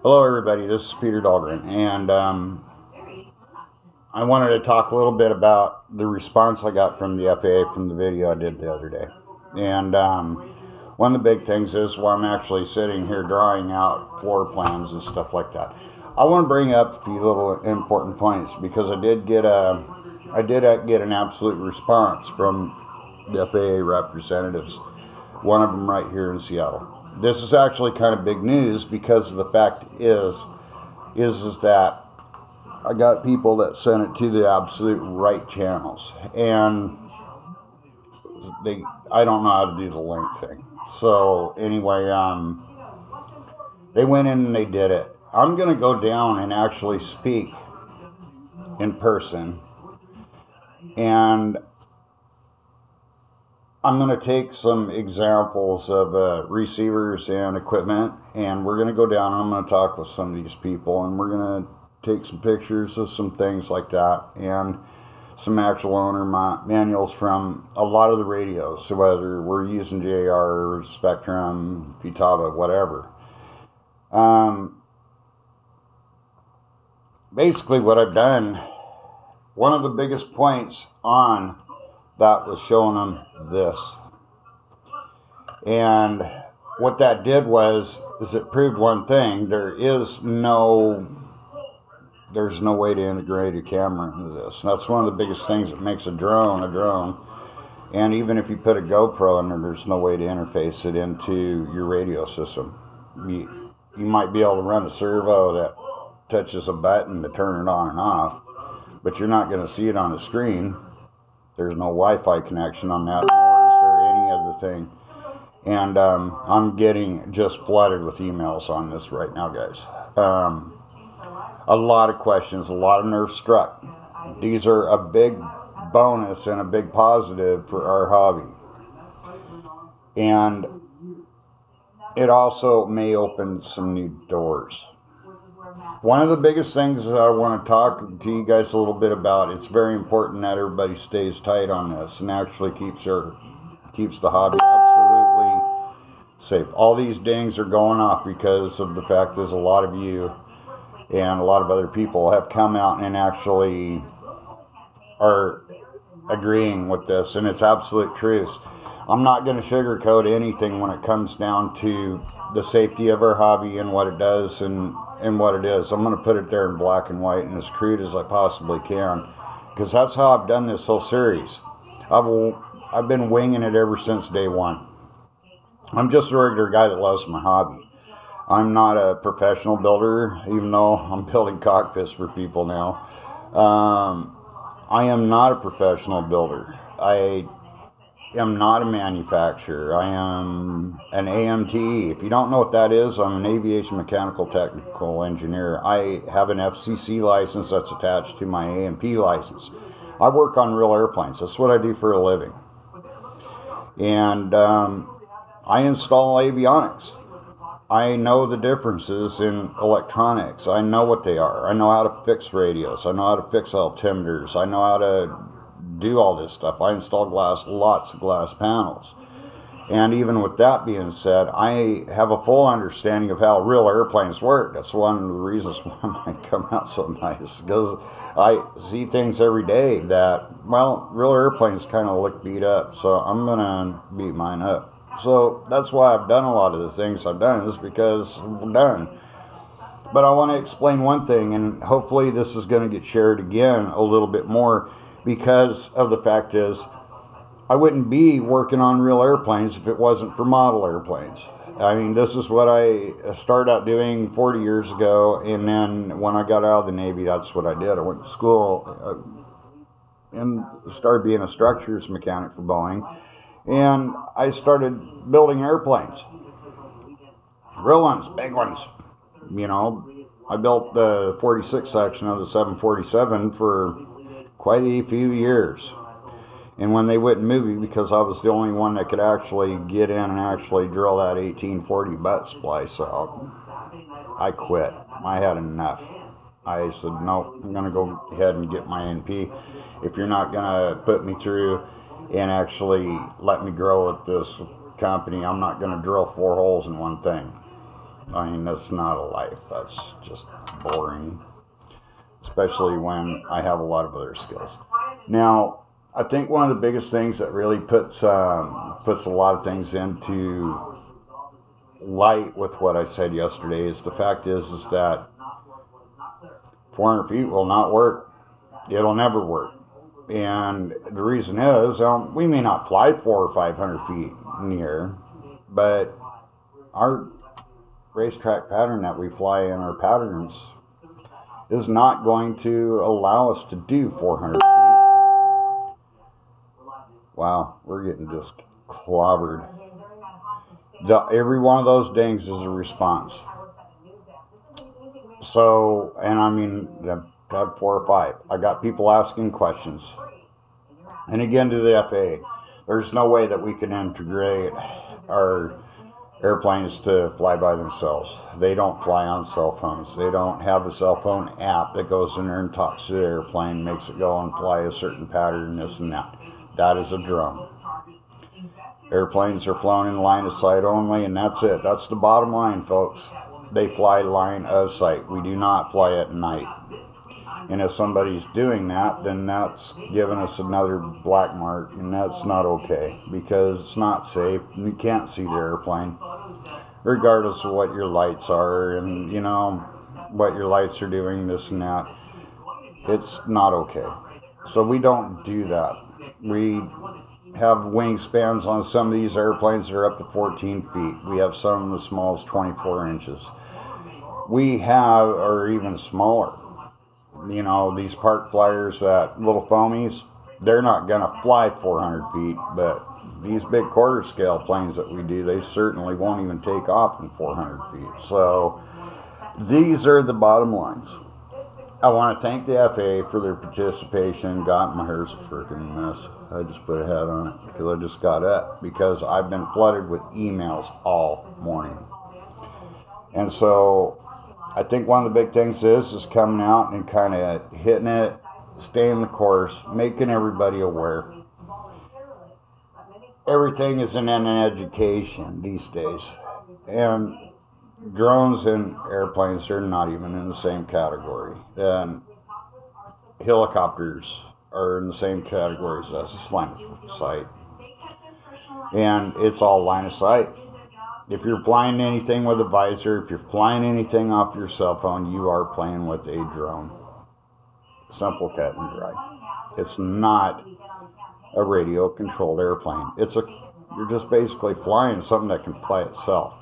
Hello, everybody. This is Peter Dahlgren, and I wanted to talk a little bit about the response I got from the FAA from the video I did the other day. And one of the big things is why I'm actually sitting here drawing out floor plans and stuff like that. I want to bring up a few little important points because I did get an absolute response from the FAA representatives. One of them right here in Seattle. This is actually kind of big news because the fact is that I got people that sent it to the absolute right channels, and I don't know how to do the link thing. So anyway, they went in and they did it. I'm gonna go down and actually speak in person, and I'm going to take some examples of receivers and equipment, and we're going to go down and I'm going to talk with some of these people, and we're going to take some pictures of some things like that, and some actual owner manuals from a lot of the radios, so whether we're using JR, Spectrum, Futaba, whatever. Basically what I've done, one of the biggest points on that was showing them this. And what that did is it proved one thing. There's no way to integrate a camera into this. And that's one of the biggest things that makes a drone a drone. And even if you put a GoPro in there, there's no way to interface it into your radio system. You might be able to run a servo that touches a button to turn it on and off, but you're not going to see it on the screen. There's no Wi-Fi connection on that, nor is there any other thing. And I'm getting just flooded with emails on this right now, guys. A lot of questions, a lot of nerves struck. These are a big bonus and a big positive for our hobby. And it also may open some new doors. One of the biggest things that I want to talk to you guys a little bit about, it's very important that everybody stays tight on this and actually keeps the hobby absolutely safe. All these dings are going off because of the fact there's a lot of you and a lot of other people have come out and actually are agreeing with this, and it's absolute truth. I'm not going to sugarcoat anything when it comes down to the safety of our hobby and what it does and what it is. I'm going to put it there in black and white and as crude as I possibly can, because that's how I've done this whole series. I've been winging it ever since day one. I'm just a regular guy that loves my hobby. I'm not a professional builder, even though I'm building cockpits for people now. I am not a professional builder. I am not a manufacturer. I am an AMTE. If you don't know what that is, I'm an aviation mechanical technical engineer. I have an FCC license that's attached to my AMP license. I work on real airplanes. That's what I do for a living. And I install avionics. I know the differences in electronics. I know what they are. I know how to fix radios. I know how to fix altimeters. I know how to do all this stuff. I install lots of glass panels. And even with that being said, I have a full understanding of how real airplanes work. That's one of the reasons why mine come out so nice, because I see things every day that, well, real airplanes kind of look beat up, so I'm going to beat mine up. So that's why I've done a lot of the things I've done, is because we're done. But I want to explain one thing, and hopefully this is going to get shared again a little bit more, because of the fact is, I wouldn't be working on real airplanes if it wasn't for model airplanes. I mean, this is what I started out doing 40 years ago, and then when I got out of the Navy, that's what I did. I went to school and started being a structures mechanic for Boeing, and I started building airplanes. Real ones, big ones. You know, I built the 46 section of the 747 for quite a few years. And when they wouldn't move me, because I was the only one that could actually get in and actually drill that 1840 butt splice out, I quit. I had enough. I said, no, I'm going to go ahead and get my NP. If you're not going to put me through and actually let me grow with this company, I'm not going to drill 4 holes in one thing. I mean, that's not a life. That's just boring, especially when I have a lot of other skills. Now, I think one of the biggest things that really puts a lot of things into light with what I said yesterday is the fact is that 400 feet will not work. It'll never work. And the reason is, we may not fly 400 or 500 feet in the air, but our racetrack pattern that we fly in our patterns is not going to allow us to do 400 feet. Wow, we're getting just clobbered. Every one of those dings is a response. So, and I mean, I've had 4 or 5. I got people asking questions. And again, to the FAA, there's no way that we can integrate our airplanes to fly by themselves. They don't fly on cell phones. They don't have a cell phone app that goes in there and talks to the airplane, makes it go and fly a certain pattern, this and that. That is a drone. Airplanes are flown in line of sight only, and that's it. That's the bottom line, folks. They fly line of sight. We do not fly at night. And if somebody's doing that, then that's giving us another black mark, and that's not okay, because it's not safe. You can't see the airplane, regardless of what your lights are, and, you know, what your lights are doing, this and that. It's not okay. So we don't do that. We have wingspans on some of these airplanes that are up to 14 feet. We have some as small as 24 inches. We have, or even smaller, you know, these park flyers, that little foamies, they're not going to fly 400 feet, but these big quarter scale planes that we do, they certainly won't even take off in 400 feet. So these are the bottom lines. I want to thank the FAA for their participation. God, my hair's a freaking mess. I just put a hat on it because I just got up, because I've been flooded with emails all morning. And so I think one of the big things is coming out and kind of hitting it, staying the course, making everybody aware. Everything is in an education these days. And drones and airplanes are not even in the same category. And helicopters are in the same categories as line of sight. And it's all line of sight. If you're flying anything with a visor, if you're flying anything off your cell phone, you are playing with a drone. Simple, cut and dry. It's not a radio-controlled airplane. You're just basically flying something that can fly itself.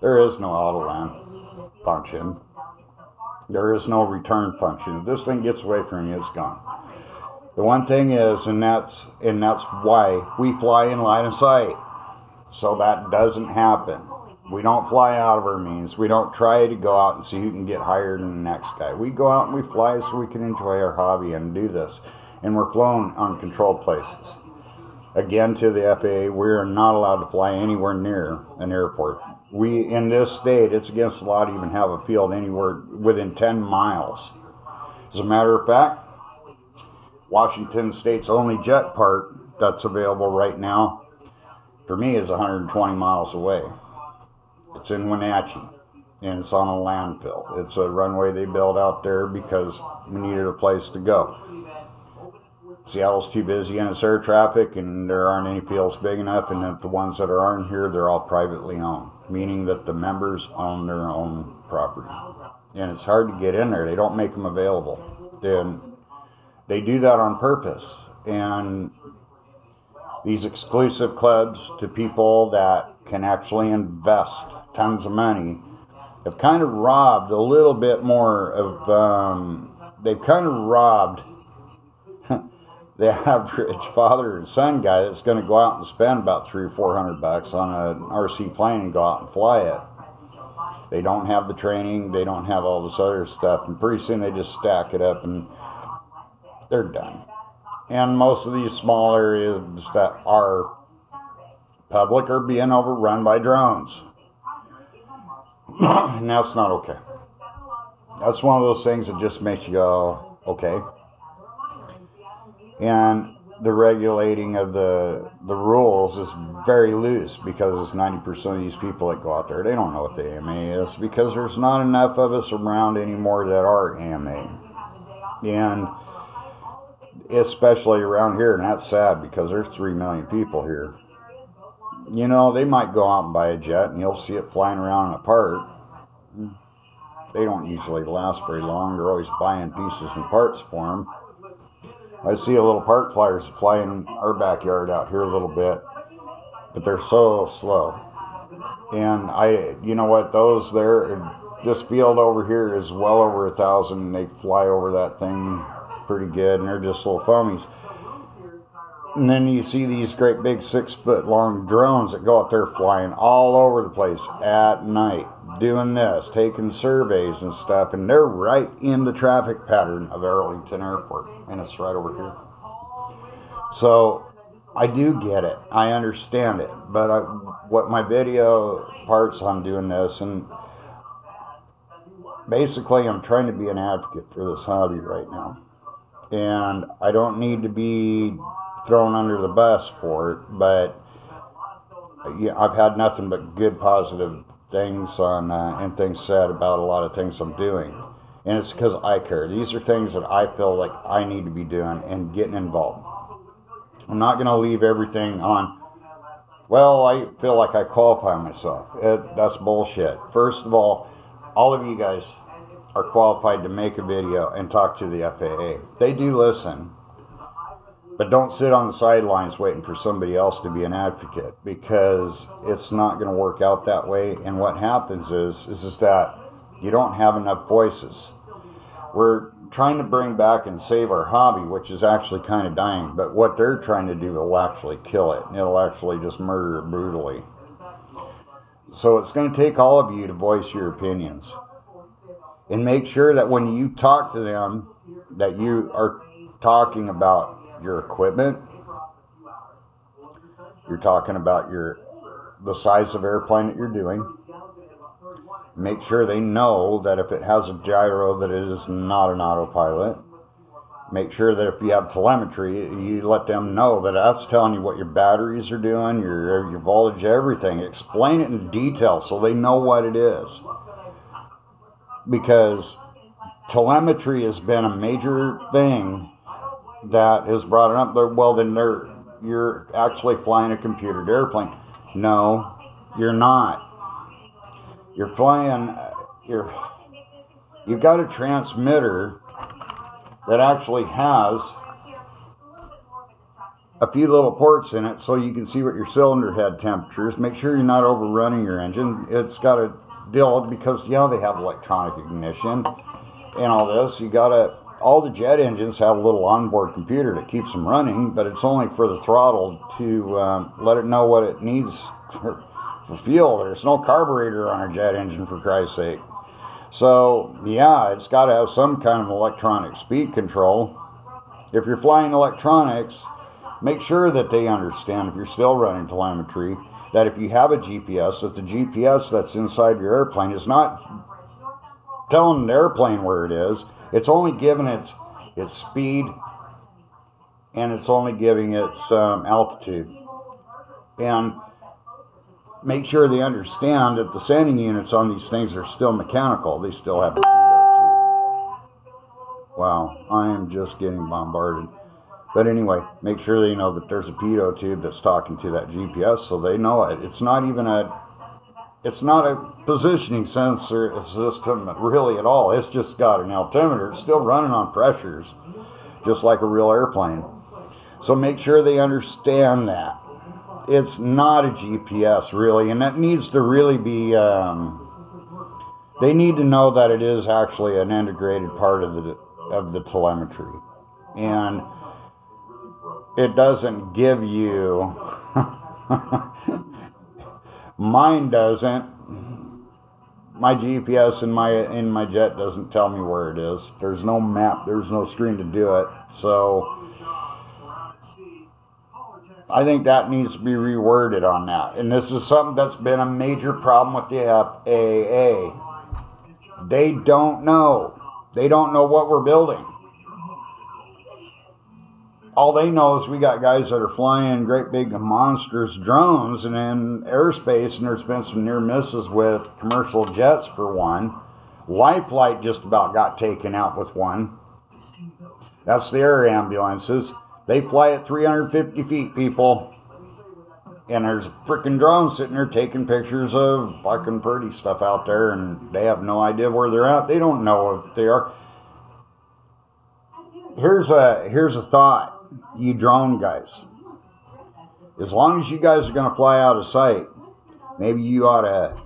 There is no auto-land function. There is no return function. If this thing gets away from you, it's gone. The one thing is, and that's why we fly in line of sight. So that doesn't happen. We don't fly out of our means. We don't try to go out and see who can get higher than the next guy. We go out and we fly so we can enjoy our hobby and do this. And we're flown on controlled places. Again, to the FAA, we're not allowed to fly anywhere near an airport. In this state, it's against the law to even have a field anywhere within 10 miles. As a matter of fact, Washington State's only jet park that's available right now, for me, is 120 miles away. It's in Wenatchee, and it's on a landfill. It's a runway they built out there because we needed a place to go. Seattle's too busy in its air traffic, and there aren't any fields big enough, and that the ones that aren't here, they're all privately owned, meaning that the members own their own property. And it's hard to get in there. They don't make them available. And they do that on purpose. And these exclusive clubs to people that can actually invest tons of money have kind of robbed a little bit more of, they've kind of robbed the average father and son guy that's going to go out and spend about $300 or $400 on an RC plane and go out and fly it. They don't have the training. They don't have all this other stuff. And pretty soon they just stack it up and they're done. And most of these small areas that are public are being overrun by drones. And that's not okay. That's one of those things that just makes you go, okay. And the regulating of the rules is very loose, because 90% of these people that go out there, they don't know what the AMA is, because there's not enough of us around anymore that are AMA. And especially around here, and that's sad, because there's 3 million people here. You know, they might go out and buy a jet and you'll see it flying around in a park. They don't usually last very long. They're always buying pieces and parts for them. I see a little park flyers fly in our backyard out here a little bit, but they're so slow. And you know what, those there, this field over here is well over 1,000, and they fly over that thing pretty good, and they're just little foamies. And then you see these great big 6-foot long drones that go out there flying all over the place at night, doing this, taking surveys and stuff, and they're right in the traffic pattern of Arlington Airport, and it's right over here. So I do get it, I understand it, but what my video parts on doing this, and basically I'm trying to be an advocate for this hobby right now, and I don't need to be thrown under the bus for it, but yeah, I've had nothing but good positive things on and things said about a lot of things I'm doing, and it's because I care. These are things that I feel like I need to be doing and getting involved. I'm not going to leave everything on, well, I feel like I qualify myself. That's bullshit. First of all of you guys are qualified to make a video and talk to the FAA. They do listen. But don't sit on the sidelines waiting for somebody else to be an advocate, because it's not going to work out that way. And what happens is that you don't have enough voices. We're trying to bring back and save our hobby, which is actually kind of dying. But what they're trying to do will actually kill it. It'll actually just murder it brutally. So it's going to take all of you to voice your opinions. And make sure that when you talk to them, that you are talking about your equipment, you're talking about the size of airplane that you're doing. Make sure they know that if it has a gyro, that it is not an autopilot. Make sure that if you have telemetry, you let them know that that's telling you what your batteries are doing, your voltage, everything. Explain it in detail so they know what it is. Because telemetry has been a major thing that is brought up. Well, then you're actually flying a computered airplane. No, you're not. You're flying, you've got a transmitter that actually has a few little ports in it so you can see what your cylinder head temperature is. Make sure you're not overrunning your engine. It's got a deal, because, they have electronic ignition and all this. All the jet engines have a little onboard computer that keeps them running, but it's only for the throttle to let it know what it needs for fuel. There's no carburetor on a jet engine, for Christ's sake. So, yeah, it's got to have some kind of electronic speed control. If you're flying electronics, make sure that they understand, if you're still running telemetry, that if you have a GPS, that the GPS that's inside your airplane is not telling the airplane where it is. It's only giving its speed, and it's only giving its altitude. And make sure they understand that the sending units on these things are still mechanical. They still have a pitot tube. Wow, I am just getting bombarded. But anyway, make sure they know that there's a pitot tube that's talking to that GPS, so they know it. It's not a positioning sensor system really at all. It's just got an altimeter. It's still running on pressures, just like a real airplane. So make sure they understand that. It's not a GPS, really, and that needs to really be, they need to know that it is actually an integrated part of the telemetry. And it doesn't give you, mine doesn't. My GPS in my jet doesn't tell me where it is. There's no map, there's no screen to do it. So I think that needs to be reworded on that. And this is something that's been a major problem with the FAA. They don't know. They don't know what we're building. all they know is we got guys that are flying great big monstrous drones and in airspace, and there's been some near misses with commercial jets for one. Life Flight just about got taken out with one. That's the air ambulances. They fly at 350 feet, people. And there's a freaking drone sitting there taking pictures of fucking pretty stuff out there, and they have no idea where they're at. They don't know if they are. Here's a thought, you drone guys. As long as you guys are going to fly out of sight, maybe you ought to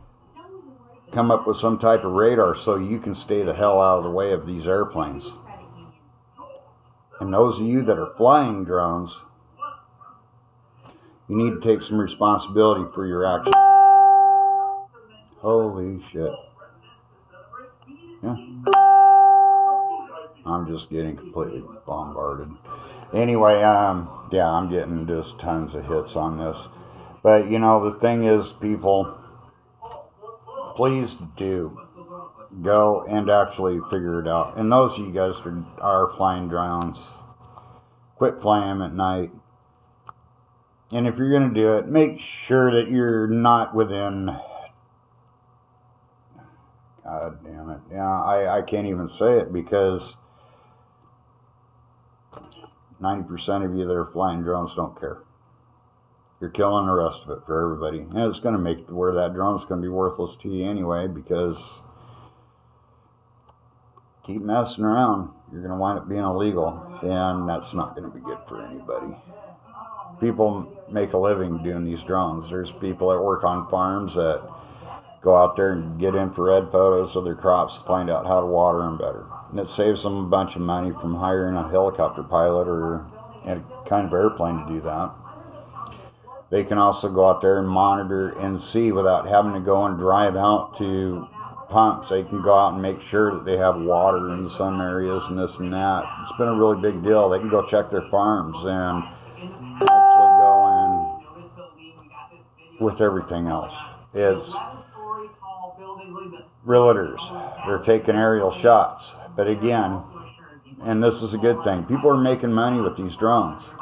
come up with some type of radar so you can stay the hell out of the way of these airplanes. And those of you that are flying drones, you need to take some responsibility for your actions. Holy shit. Yeah. I'm just getting completely bombarded. Anyway, yeah, I'm getting just tons of hits on this. But, you know, the thing is, people, please do go and actually figure it out. And those of you guys that are flying drones, quit flying them at night. And if you're going to do it, make sure that you're not within... God damn it. Yeah, I can't even say it because 90% of you that are flying drones don't care. You're killing the rest of it for everybody. And it's going to make it where that drone's going to be worthless to you anyway, because keep messing around, you're going to wind up being illegal, and that's not going to be good for anybody. People make a living doing these drones. There's people that work on farms that go out there and get infrared photos of their crops to find out how to water them better. And it saves them a bunch of money from hiring a helicopter pilot or a kind of airplane to do that. They can also go out there and monitor and see without having to go and drive out to pumps. They can go out and make sure that they have water in some areas and this and that. It's been a really big deal. They can go check their farms and actually go in with everything else. It's realtors. They're taking aerial shots. But again, and this is a good thing, people are making money with these drones.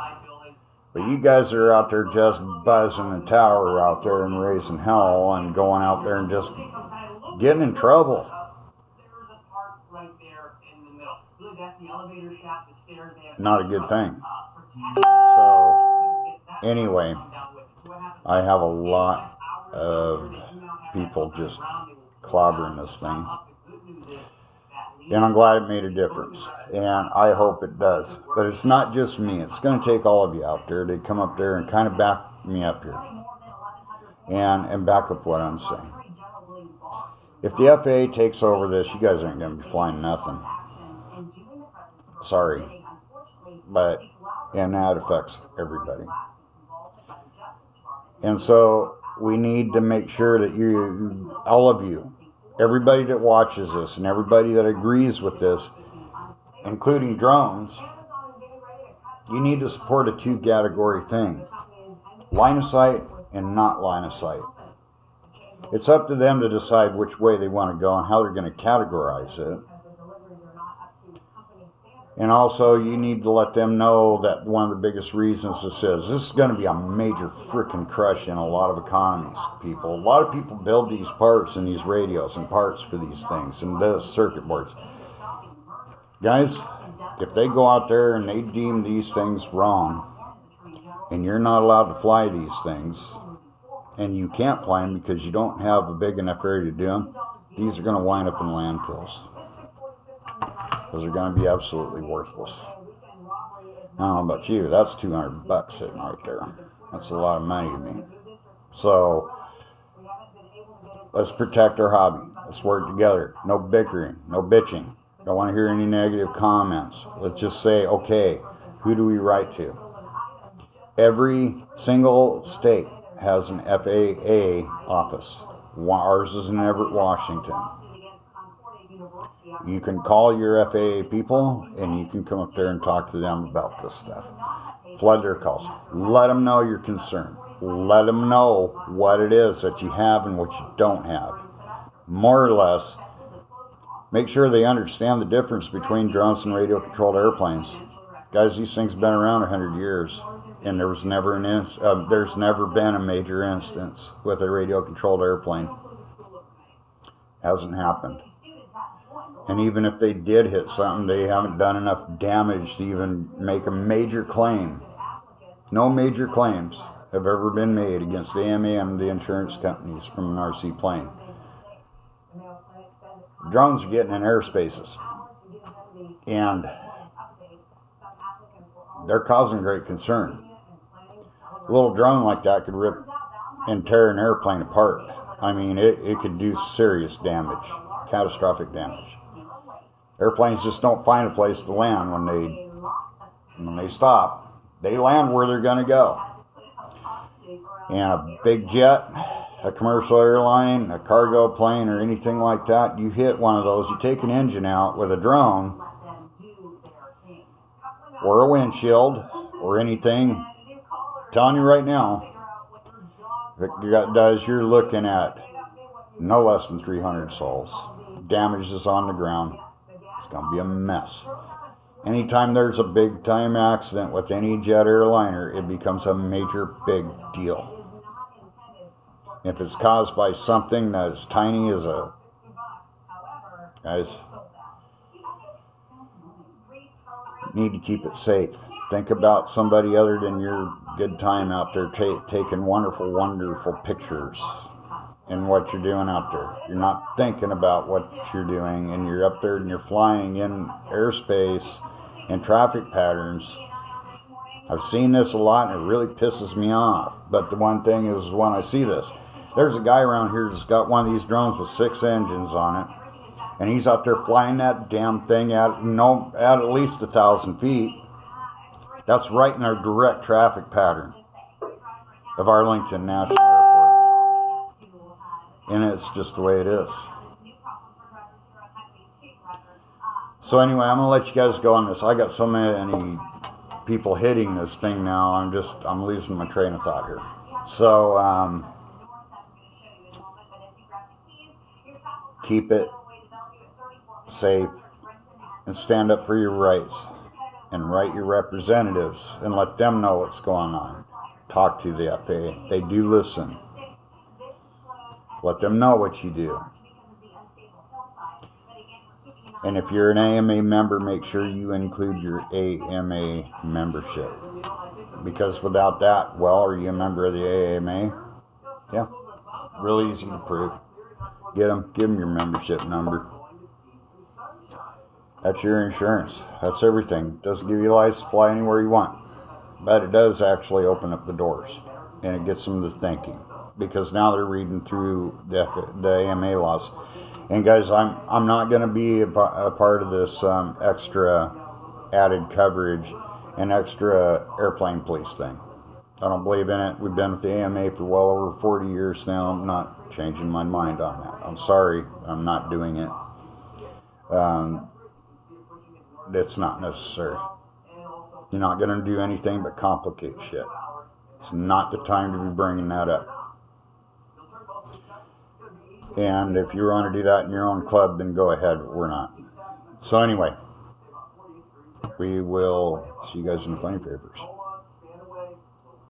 But you guys are out there just buzzing the tower out there and raising hell and going out there and just getting in trouble. Not a good thing. So, anyway, I have a lot of people just clobbering this thing. And I'm glad it made a difference. And I hope it does. But it's not just me. It's going to take all of you out there to come up there and kind of back me up here. And back up what I'm saying. If the FAA takes over this, you guys aren't going to be flying nothing. Sorry. But, and that affects everybody. And so, we need to make sure that you, all of you, everybody that watches this and everybody that agrees with this, including drones, you need to support a two-category thing. Line of sight and not line of sight. It's up to them to decide which way they want to go and how they're going to categorize it. And also, you need to let them know that one of the biggest reasons this is going to be a major freaking crush in a lot of economies, people. A lot of people build these parts and these radios and parts for these things and the circuit boards. Guys, if they go out there and they deem these things wrong, and you're not allowed to fly these things, and you can't fly them because you don't have a big enough area to do them, these are going to wind up in landfills. Because they're going to be absolutely worthless. I don't know about you, that's $200 sitting right there. That's a lot of money to me. So, let's protect our hobby. Let's work together. No bickering, no bitching. Don't want to hear any negative comments. Let's just say, okay, who do we write to? Every single state has an FAA office. Ours is in Everett, Washington. You can call your FAA people and you can come up there and talk to them about this stuff. Flood their calls. Let them know you're concerned. Let them know what it is that you have and what you don't have. More or less, make sure they understand the difference between drones and radio-controlled airplanes. Guys, these things been around 100 years, and there's never been a major instance with a radio-controlled airplane. Hasn't happened. And even if they did hit something, they haven't done enough damage to even make a major claim. No major claims have ever been made against the AMA and the insurance companies from an RC plane. Drones are getting in airspaces, and they're causing great concern. A little drone like that could rip and tear an airplane apart. I mean, it could do serious damage, catastrophic damage. Airplanes just don't find a place to land when they stop. They land where they're going to go. And a big jet, a commercial airline, a cargo plane, or anything like that, you hit one of those, you take an engine out with a drone, or a windshield, or anything. I'm telling you right now, if it does, you're looking at no less than 300 souls. Damage is on the ground. It's going to be a mess. Anytime there's a big time accident with any jet airliner, it becomes a major big deal. If it's caused by something that is tiny as a... Guys, need to keep it safe. Think about somebody other than your good time out there taking wonderful, wonderful pictures and what you're doing out there. You're not thinking about what you're doing, and you're up there and you're flying in airspace and traffic patterns. I've seen this a lot, and it really pisses me off. But the one thing is, when I see this, there's a guy around here that's got one of these drones with 6 engines on it, and he's out there flying that damn thing at at least 1,000 feet. That's right in our direct traffic pattern of Arlington National Airport. And it's just the way it is. So anyway, I'm going to let you guys go on this. I got so many people hitting this thing now, I'm losing my train of thought here. So, keep it safe and stand up for your rights. And write your representatives and let them know what's going on. Talk to the FAA. They do listen. Let them know what you do. And if you're an AMA member, make sure you include your AMA membership. Because without that, well, are you a member of the AMA? Yeah. Real easy to prove. Give them your membership number. That's your insurance. That's everything. Doesn't give you a license to fly anywhere you want. But it does actually open up the doors. And it gets them to thinking. Because now they're reading through the AMA laws. And guys, I'm not going to be a part of this extra added coverage and extra airplane police thing. I don't believe in it. We've been with the AMA for well over 40 years now. I'm not changing my mind on that. I'm sorry. I'm not doing it. It's not necessary. You're not going to do anything but complicate shit. It's not the time to be bringing that up. And if you want to do that in your own club, then go ahead. We're not. So anyway, we will see you guys in the funny papers.